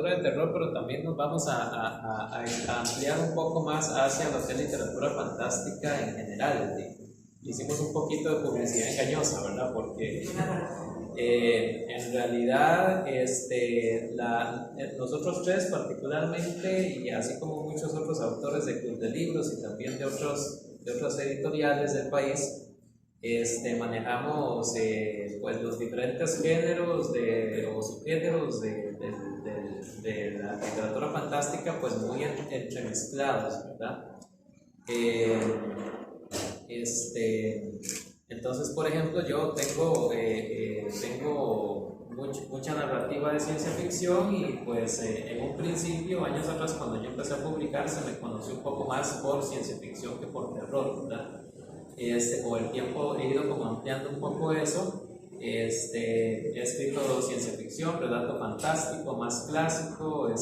de terror, pero también nos vamos a ampliar un poco más hacia lo que es literatura fantástica en general. Hicimos un poquito de publicidad engañosa, ¿verdad? Porque en realidad nosotros tres particularmente, y así como muchos otros autores de club de libros y también de otras editoriales del país, manejamos pues los diferentes géneros o subgéneros de la literatura fantástica, pues muy entremezclados, ¿verdad? Eh, entonces, por ejemplo, yo tengo mucha narrativa de ciencia ficción y pues en un principio, años atrás, cuando yo empecé a publicar, se me conoció un poco más por ciencia ficción que por terror, ¿verdad? Con el tiempo he ido como ampliando un poco eso. He escrito ciencia ficción, relato fantástico, más clásico, y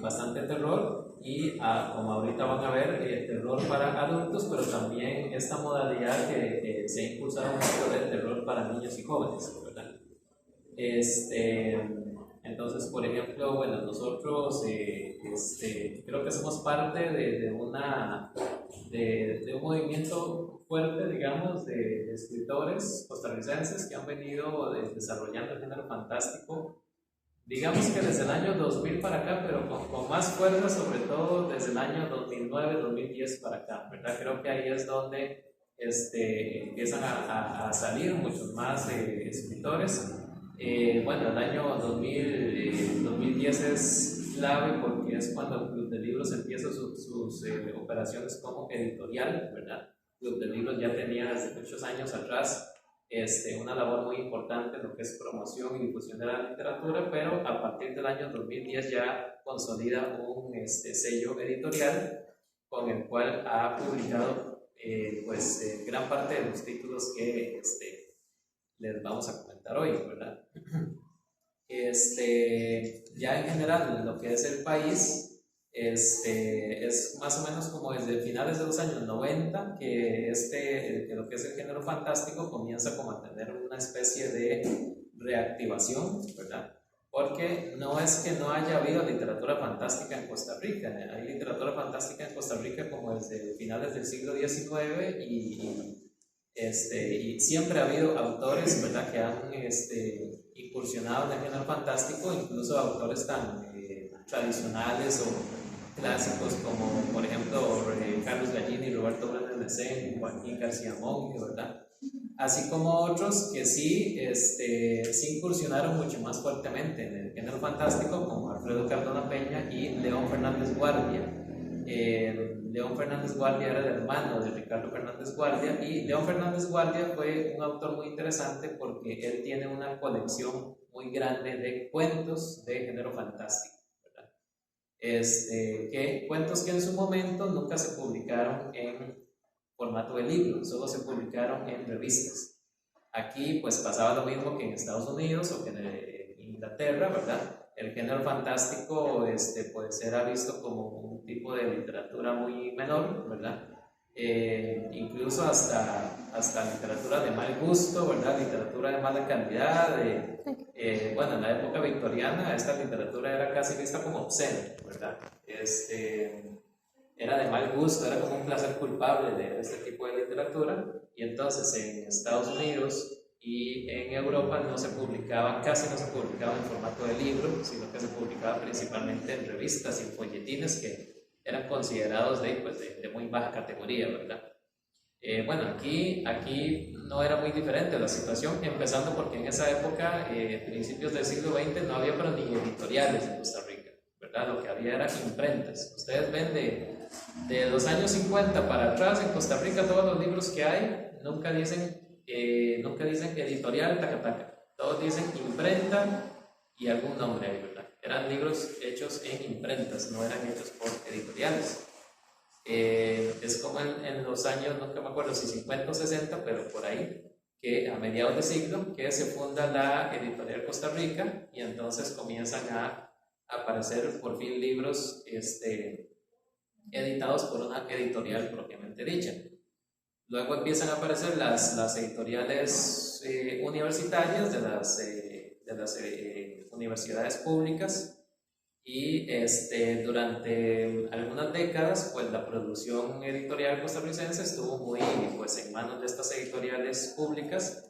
bastante terror. Y como ahorita van a ver, terror para adultos, pero también esta modalidad que se ha impulsado mucho del terror para niños y jóvenes, ¿verdad? Entonces, por ejemplo, bueno, nosotros creo que somos parte de un movimiento fuerte, digamos, de escritores costarricenses que han venido desarrollando el género fantástico, digamos que desde el año 2000 para acá, pero con más fuerza, sobre todo desde el año 2009, 2010 para acá, ¿verdad? Creo que ahí es donde empiezan a salir muchos más escritores. Bueno, el año 2010 es clave porque es cuando el Club de Libros empieza sus operaciones como editorial, ¿verdad? El Club de Libros ya tenía desde muchos años atrás una labor muy importante en lo que es promoción y difusión de la literatura, pero a partir del año 2010 ya consolida un sello editorial con el cual ha publicado gran parte de los títulos que les vamos a comentar hoy, ¿verdad? Ya en general, en lo que es el país, es más o menos como desde finales de los años 90 que lo que es el género fantástico comienza como a tener una especie de reactivación, ¿verdad? Porque no es que no haya habido literatura fantástica en Costa Rica, hay literatura fantástica en Costa Rica como desde finales del siglo XIX y siempre ha habido autores, ¿verdad?, que han incursionado en el género fantástico, incluso autores tan tradicionales o clásicos como, por ejemplo, Carlos Gallini, Roberto Brenes Lecén, Joaquín García Monge, ¿verdad? Así como otros que sí incursionaron mucho más fuertemente en el género fantástico, como Alfredo Cardona Peña y León Fernández Guardia. León Fernández Guardia era el hermano de Ricardo Fernández Guardia, y León Fernández Guardia fue un autor muy interesante porque él tiene una colección muy grande de cuentos de género fantástico, ¿verdad? Cuentos que en su momento nunca se publicaron en formato de libro, solo se publicaron en revistas. Aquí pues pasaba lo mismo que en Estados Unidos o que en Inglaterra, ¿verdad? El género fantástico pues era visto como un tipo de literatura muy menor, ¿verdad? Incluso hasta literatura de mal gusto, ¿verdad? Literatura de mala calidad. Bueno, en la época victoriana esta literatura era casi vista como obscena, ¿verdad? Era de mal gusto, era como un placer culpable de este tipo de literatura, y entonces en Estados Unidos y en Europa casi no se publicaba en formato de libro, sino que se publicaba principalmente en revistas y folletines que eran considerados de muy baja categoría, ¿verdad? Bueno, aquí no era muy diferente la situación, empezando porque en esa época, principios del siglo XX, no había pero ni editoriales en Costa Rica, ¿verdad? Lo que había eran imprentas. Ustedes ven de los años 50 para atrás en Costa Rica, todos los libros que hay nunca dicen editorial, taca, taca. Todos dicen imprenta y algún nombre ahí, ¿verdad? Eran libros hechos en imprentas, no eran hechos por editoriales. Es como en los años, nunca me acuerdo si 50 o 60, pero por ahí, que a mediados de siglo, que se funda la editorial Costa Rica, y entonces comienzan a aparecer por fin libros editados por una editorial propiamente dicha. Luego empiezan a aparecer las editoriales universitarias de las universidades públicas, Y durante algunas décadas, pues la producción editorial costarricense estuvo muy pues, en manos de estas editoriales públicas,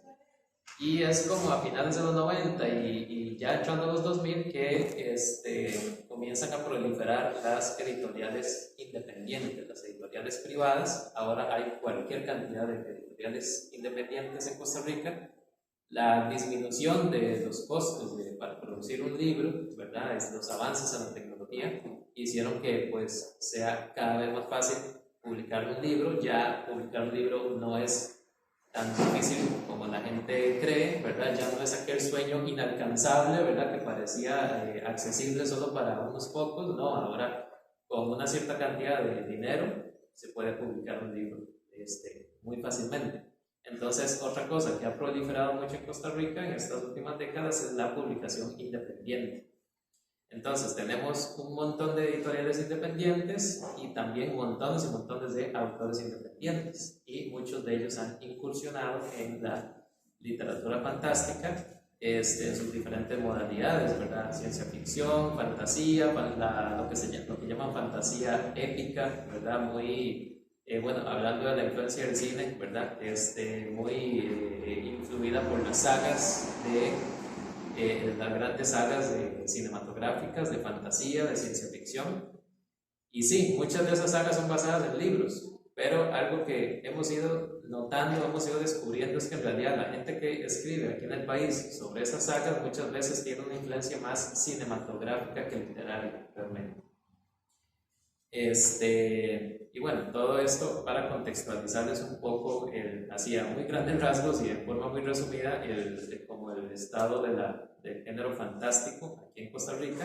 y es como a finales de los 90 y ya entrando a los 2000 que comienzan a proliferar las editoriales independientes, las editoriales privadas. Ahora hay cualquier cantidad de editoriales independientes en Costa Rica. La disminución de los costos para producir un libro, ¿verdad? Los avances en la tecnología hicieron que pues, sea cada vez más fácil publicar un libro. Ya publicar un libro no es tan difícil como la gente cree, ¿verdad? Ya no es aquel sueño inalcanzable, ¿verdad? Que parecía accesible solo para unos pocos. No, ahora con una cierta cantidad de dinero se puede publicar un libro muy fácilmente. Entonces, otra cosa que ha proliferado mucho en Costa Rica en estas últimas décadas es la publicación independiente. Entonces, tenemos un montón de editoriales independientes y también montones y montones de autores independientes, y muchos de ellos han incursionado en la literatura fantástica en sus diferentes modalidades, ¿verdad? Ciencia ficción, fantasía, lo que llaman fantasía épica, ¿verdad? Muy, bueno, hablando de la influencia del cine, ¿verdad? Muy influida por las sagas las grandes sagas cinematográficas, de fantasía, de ciencia ficción. Y sí, muchas de esas sagas son basadas en libros, pero algo que hemos ido notando, hemos ido descubriendo, es que en realidad la gente que escribe aquí en el país sobre esas sagas muchas veces tiene una influencia más cinematográfica que literaria, realmente. Y bueno, todo esto para contextualizarles un poco, así a muy grandes rasgos y de forma muy resumida, como el estado del género fantástico aquí en Costa Rica.